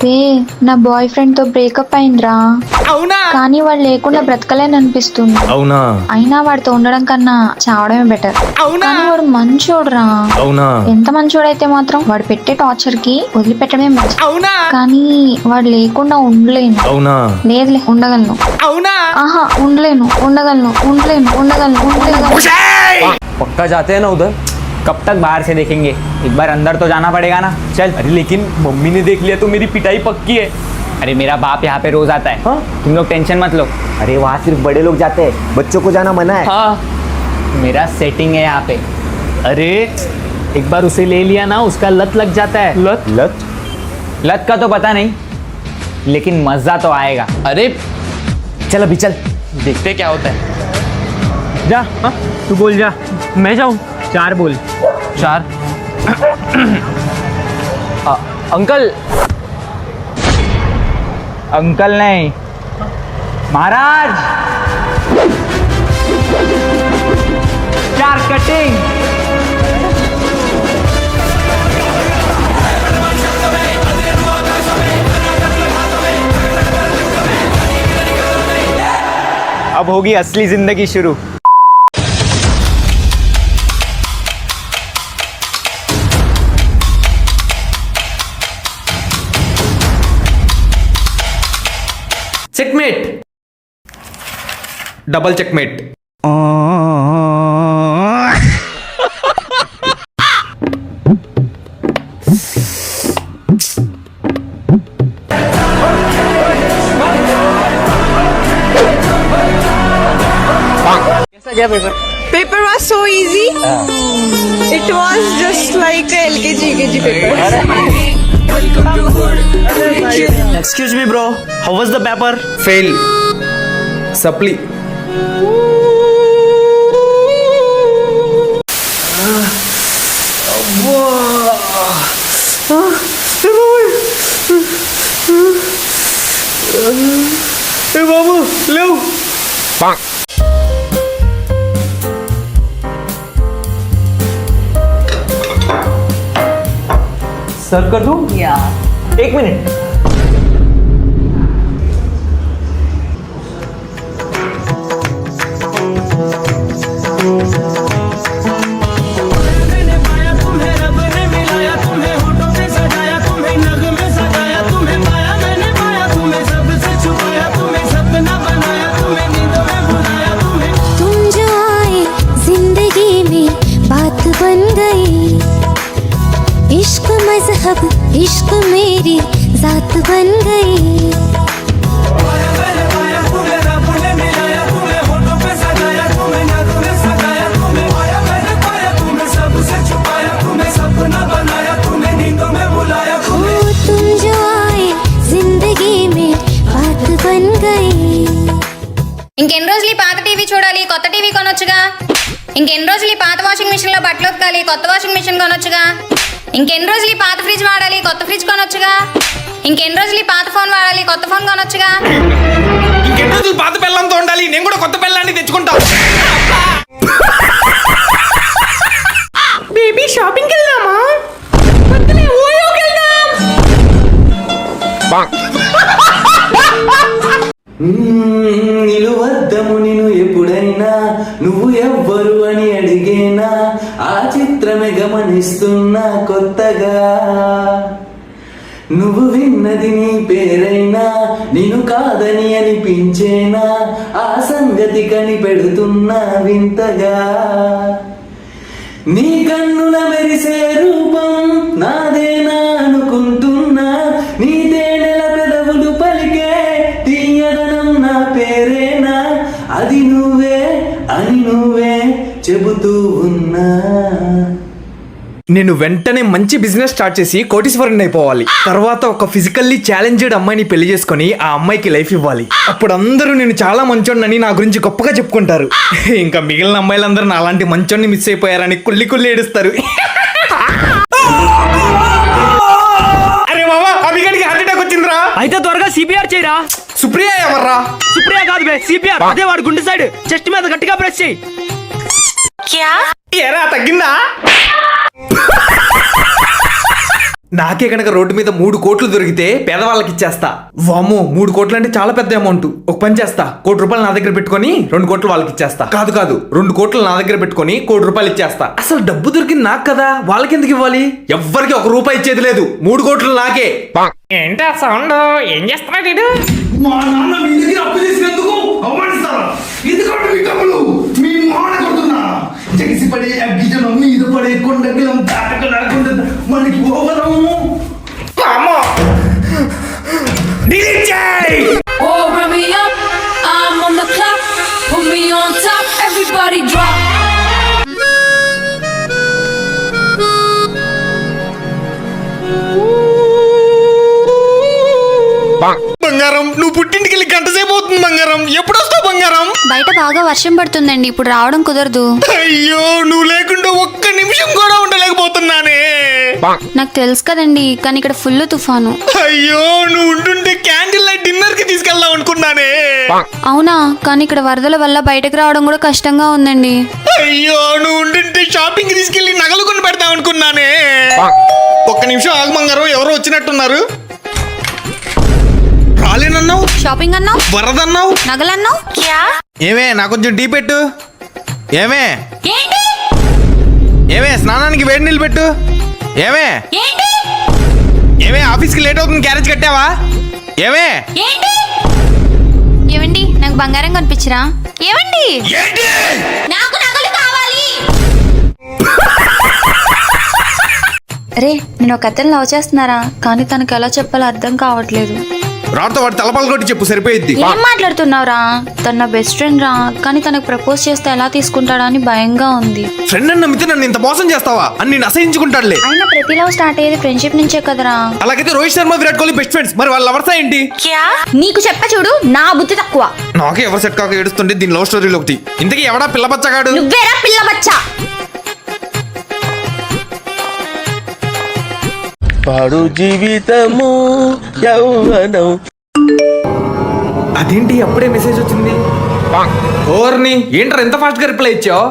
రే నా boy friend తో breakup అయిందిరా. అవునా? కానీ వాడు లేకుండా బ్రతకలేని అనిపిస్తుంది. అవునా? అయినా వాడితో ఉండడం కన్నా చావడమే బెటర్. అవునా? కానీ వాడు మంచోడురా. అవునా? ఎంత మంచోడైతే మాత్రం వాడు పెట్టే టార్చర్ కి వదిలిపెట్టడమే మంచి. అవునా? కానీ వాడు లేకుండా ఉండలేను. అవునా? లేదులే ఉండగలను. అవునా? ఆహా ఉండలేను, ఉండగలను, ఉండలేను, ఉండగలను, ఉండగలను. पक्का जाते हैं ना उधर? कब तक बाहर से देखेंगे? एक बार अंदर तो जाना पड़ेगा ना. चल. अरे लेकिन मम्मी ने देख लिया तो मेरी पिटाई पक्की है. अरे मेरा बाप यहाँ पे रोज आता है. हाँ? तुम लोग टेंशन मत लो. अरे वहाँ सिर्फ बड़े लोग जाते हैं, बच्चों को जाना मना है। हाँ. मेरा सेटिंग है यहाँ पे. अरे एक बार उसे ले लिया ना, उसका लत लग जाता है. लत? लत? लत का तो पता नहीं, लेकिन मजा तो आएगा. अरे चल अभी चल। देखते क्या होता है. जा. हाँ? तू बोल जा. मैं जाऊँ? 4 बोल. 4. अंकल. अंकल नहीं, महाराज. 4 कटिंग. अब होगी असली जिंदगी शुरू. Checkmate. Double checkmate. Paper was so easy. It was just like a LKG UKG paper. Excuse me bro, how was the paper? Fail. Supply. ఏ బాబు లేవు. सर्व कर दूँ? Yeah. 1 मिनट. तुम जो आए जिंदगी में बात बन गई. इश्क मजहब इश्क मेरी जात बन गई. तुम जो आए जिंदगी में बात बन गई. ఇంకెన్ని రోజులు ఈ పాత టీవీ చూడాలి, కొత్త టీవీ కొనొచ్చుగా. ఇంకెన్ని రోజులు ఈ పాత వాషింగ్ మిషన్ లో బట్టలు ఉతకాలి, కొత్త వాషింగ్ మిషన్ కొనొచ్చుగా. ఇంకెన్ని రోజులు ఈ పాత ఫ్రిడ్జ్ వాడాలి, కొత్త ఫ్రిడ్జ్ కొనొచ్చుగా. ఇంకెన్ని రోజులు ఈ పాత ఫోన్ వాడాలి, కొత్త ఫోన్ కొనొచ్చుగా. ఇంకెన్ని రోజులు పాత పిల్లంతో ఉండాలి, నేను కూడా కొత్త పిల్లాన్ని తెచ్చుకుంటా. Baby shopping కి వెళ్దామా? వద్దులే, ఓయోకి వెళ్దాం. నిలువద్దము నిన్ను ఎప్పుడైనా నువ్వు ఎవ్వరు అని అడిగేనా, ఆ చిత్రమే గమనిస్తున్నా కొత్తగా. నువ్వు విన్నది నీ పేరైనా నేను కాదని అనిపించేనా, ఆ సంగతి కనిపెడుతున్నా వింతగా. నీ కన్నుల మెరిసే రూపం నాదేనా అనుకుంటున్నా, నీ తేనెల పెదవులు పలికే తీయదనం నా పేరేనా, అది నువ్వే అని నువ్వే చెబుతూ ఉన్నా. నేను వెంటనే మంచి బిజినెస్ స్టార్ట్ చేసి కోటీశ్వరుని అయిపోవాలి. తర్వాత ఒక ఫిజికల్లీ ఛాలెంజ్డ్ అమ్మాయిని పెళ్లి చేసుకొని ఆ అమ్మాయికి లైఫ్ ఇవ్వాలి. అప్పుడు అందరూ నేను చాలా మంచోడినని నా గురించి గొప్పగా చెప్పుకుంటారు. ఇంకా మిగిలిన అమ్మాయిలందరూ నా అలాంటి మంచోడిని మిస్ అయిపోయారని కుళ్ళి కుళ్ళి ఏడుస్తారు. అరే మామా, అభిగడికి హార్ట్ అటాక్ వచ్చిందిరా. అయితే త్వరగా సిపిఆర్ చేయరా. సుప్రియ ఎవర్రా? సుప్రియ కాదు బే, సిపిఆర్. అదే వాడు గుండె సైడ్ చెస్ట్ మీద గట్టిగా ప్రెస్ చేయి. ఏరా తగ్గిందా? నాకే కనుక రోడ్డు మీద 3 కోట్లు దొరికితే పేదవాళ్ళకి ఇచ్చేస్తా. వామ్మో 3 కోట్లు అంటే చాలా పెద్ద అమౌంట్. ఒక పని చేస్తా, 1 కోటి రూపాయలు నా దగ్గర పెట్టుకొని 2 కోట్లు వాళ్ళకి ఇచ్చేస్తా. కాదు 2 కోట్లు నా దగ్గర పెట్టుకొని 1 కోటి రూపాయలు ఇచ్చేస్తా. అసలు డబ్బు దొరికింది నాకు కదా, వాళ్ళకి ఎందుకు ఇవ్వాలి? ఎవ్వరికి 1 రూపాయి ఇచ్చేది లేదు. 3 కోట్లు నాకే. ఏంటి ఆ సౌండ్? ఏం చేస్తున్నాడు వీడు? మా నాన్న మీ దగ్గర అప్పు చేసినందుకు అవమానిస్తారా? ఎందుకంటే మీ డబ్బులు మీ మాన కొడుతున్నా జగిసిపడే అగ్గిజనం మీద పడే కొండగిలం దాటక లేకుండా మనకి ఓవరము డిలీట్ చేయి. Oh, run me up, I'm on the clock. Put me on top, everybody drop. బంగారం, నువ్వు పుట్టింటికి వెళ్ళి గంట సేపు అవుతుంది బంగారం. ఎప్పుడు వస్తావు బంగారం? బయట బాగా వర్షం పడుతుందండి, ఇప్పుడు రావడం కుదరదు. అయ్యో, నువ్వు లేకుండా 1 నిమిషం కూడా ఉండలేకపోతున్నానే. నాకు తెలుసు కదండి, కానీ ఇక్కడ ఫుల్ తుఫాను. అయ్యో, నువ్వు ఉంటుంటే క్యాండిల్ లైట్ డిన్నర్ కి తీసుకెళ్దాం అనుకున్నానే. అవునా, కానీ ఇక్కడ వరదల వల్ల బయటకు రావడం కూడా కష్టంగా ఉందండి. అయ్యో, నువ్వు ఉంటుంటే షాపింగ్ కి తీసుకెళ్లి నగలు కొని పెడదాం అనుకున్నానే. 1 నిమిషం ఆగు బంగారం, ఎవరో వచ్చినట్టున్నారు. రాలేనన్నావు, షాపింగ్ అన్నావు, వరదన్నావు, నగలన్నావు. ఏమే నాకు కొంచెం టీ పెట్టు. ఏమే ఏమే స్నానానికి వేడి నీళ్ళు పెట్టు. ఏమే ఏమే ఆఫీస్కి లేట్ అవుతుంది, క్యారేజ్ కట్టావా? ఏమే ఏవండి, నాకు బంగారం కనిపించరా? ఏవండి, నాకు నగలు కావాలి. అరే, నేను ఒక అతను లవ్ చేస్తున్నారా, కానీ తనకు ఎలా చెప్పాలో అర్థం కావట్లేదు. రాతో వాడు తలపాలు కొట్టి చెప్పు, సరిపోయిద్ది. ఏం మాట్లాడుతున్నావురా? తన నా బెస్ట్ ఫ్రెండ్ రా, కానీ తనకు ప్రపోజ్ చేస్తే ఎలా తీసుకుంటాడా అని భయంగా ఉంది. ఫ్రెండ్ అని నమ్మితే నన్ను ఇంత మోసం చేస్తావా అని నేను అసహించుకుంటాడులే. అయినా ప్రతి లవ్ స్టార్ట్ అయ్యేది ఫ్రెండ్షిప్ నుంచే కదరా. అలాగైతే రోహిత్ శర్మ, విరాట్ కోహ్లీ బెస్ట్ ఫ్రెండ్స్, మరి వాళ్ళ లవర్సా ఏంటి? నీకు చెప్ప చూడు, నా బుద్ధి తక్కువ. నాకే ఎవరు సెట్ కాక ఏడుస్తుంటే దీని లవ్ స్టోరీలో ఒకటి. ఇంతకీ ఎవడా పిల్ల బచ్చగాడు? నువ్వేరా పిల్ల బచ్చా. పాడు జీవితము యౌవనం. అదేంటి అప్పుడే మెసేజ్ వచ్చింది? ఓర్ని, ఏంట్రా ఎంత ఫాస్ట్ గా రిప్లై ఇచ్చావు?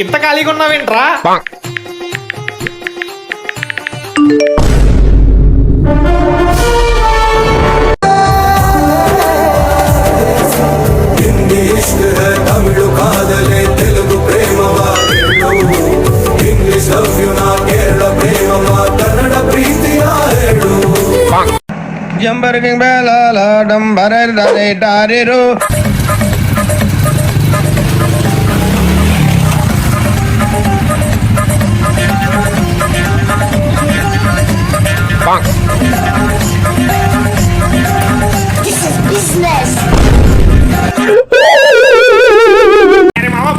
ఇంత ఖాళీగా ఉన్నావేంట్రా? తమిళ కాదలే తెలుగు ప్రేమవా, ఇంగ్లీష్ లవ్ యు నా కేరళ ప్రేమవా, కన్నడ ప్రీతి ఆరేడు. జంబర్కింగ్ బేలాల డంబరర్ దరే డారెరు.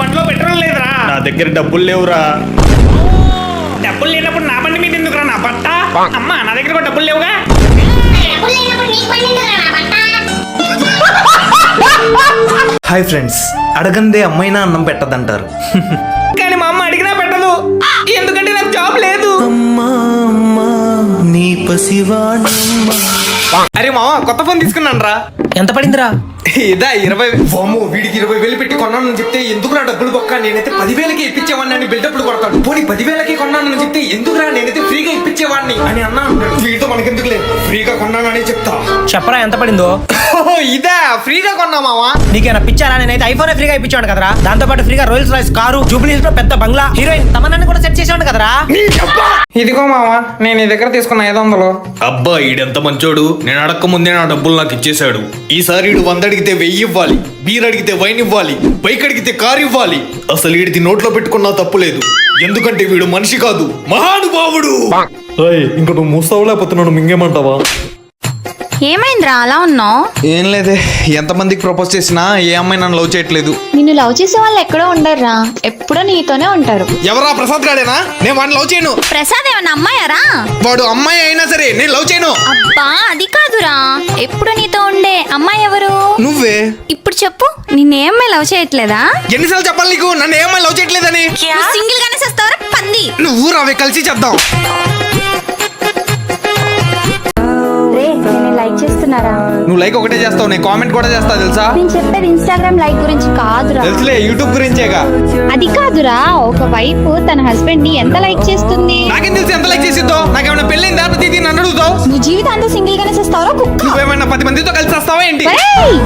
బండిలో పెట్రోల్ లేదురా. నా దగ్గర డబ్బులు లేవురా. డబ్బులు లేనప్పుడు నా బండి మీద ఎందుకురా నా బట్ట? అమ్మా, నా దగ్గర కూడా డబ్బులు లేవుగా. హాయ్ ఫ్రెండ్స్, అడగందే అమ్మైనా అన్నం పెట్టదంటారు. కానీ మా అమ్మ అడిగినా పెట్టదు, ఎందుకంటే నాకు జాబ్ లేదు. అమ్మా అమ్మా నీ పసివాణమ్మ. అరే మామ, కొత్త ఫోన్ తీసుకున్నాను రా. ఎంత పడిందిరా? ఇదా 20. వామ్మో, వీడికి 20,000 పెట్టి కొన్నానని చెప్తే ఎందుకురా డబ్బులు బొక్క, నేనైతే 10,000కి ఇప్పించేవాడిని అని బిల్డప్లు కొడతాడు. పోనీ 10,000కి కొన్నానని చెప్తే ఎందుకురా, నేనైతే ఫ్రీగా ఇప్పించేవాడిని అని అన్నా అంటాడు. వీటితో మనకెందుకులే, ఫ్రీగా కొన్నానని చెప్తా. చెప్పరా ఎంత పడిందో? ఇదా ఫ్రీగా కొన్నా మావా. నీకేనా పిచ్చారా? నేనైతే ఐఫోన్ ఫ్రీగా ఇప్పించాను కదరా. దాంతో పాటు ఫ్రీగా రోయల్స్ రాయ్స్ కారు, జూబ్లీస్ లో పెద్ద బంగ్లా, హీరోయిన్ తమన్నాన్ని కూడా సెట్ చేసాను కదరా. ఇదిగో మావా, నేను నీ దగ్గర తీసుకున్న 500. అబ్బా, ఈడెంత మంచోడు, నేను అడక్క ముందే నా డబ్బులు నాకు ఇచ్చేశాడు. ఈసారి ఈడు 100 అడిగితే 1000 ఇవ్వాలి, బీర్ అడిగితే వైన్ ఇవ్వాలి, బైక్ అడిగితే కార్ ఇవ్వాలి. అసలు వీడిది నోట్లో పెట్టుకున్నా తప్పులేదు, ఎందుకంటే వీడు మనిషి కాదు, మహానుభావుడు. ఇంక నువ్వు మూస్తావు, లేకపోతే నన్ను మింగేమంటావా? ఏమైందిరా అలా ఉన్నావు? ఏం లేదే, ఎంతమందికి ప్రపోజ్ చేసినా ఏ అమ్మాయి నన్ను లవ్ చేయట్లేదు. నిన్ను లవ్ చేసే వాళ్ళు ఎక్కడో ఉండరురా, ఎప్పుడూ నీతోనే ఉంటారు. ఎవరా ప్రసాద్ గాడేనా? నేను వాడిని లవ్ చేయను. ప్రసాద్ ఏమన్నా అమ్మాయారా? వాడు అమ్మాయి అయినా సరే నేను లవ్ చేయను. అబ్బా, అది కాదురా, ఎప్పుడు నీతో ఉండే అమ్మాయి ఎవరు? నువ్వే. ఇప్పుడు చెప్పు, నిన్నే అమ్మాయి లవ్ చేయట్లేదా? ఎన్నిసార్లు చెప్పాలి నీకు నన్ను ఏ అమ్మాయి లవ్ చేయట్లేదని? సింగిల్ గానే చేస్తావరా పంది? నువ్వు రావే, కలిసి చేద్దాం. రే, నేను లైక్ చేస్తున్నారా? నువ్వు లైక్ ఒకటే చేస్తావు, నేను కామెంట్ కూడా చేస్తా తెలుసా? నేను చెప్పేది ఇన్స్టాగ్రామ్ లైక్ గురించి కాదురా. తెలుసులే, యూట్యూబ్ గురించేగా. అది కాదురా, ఒక వైఫ్ తన హస్బెండ్ ని ఎంత లైక్ చేస్తుంది. నాకేం తెలుసు ఎంత లైక్ చేసిద్దో? నాకేమైనా పెళ్ళైందా ప్రతిదీ నన్ను అడుగుతావు? నీ జీవితం అంతా సింగిల్ గానే చేస్తావరా కుక్క. నువ్వేమైనా 10 మందితో కలిసి వస్తావా ఏంటి? ఏయ్!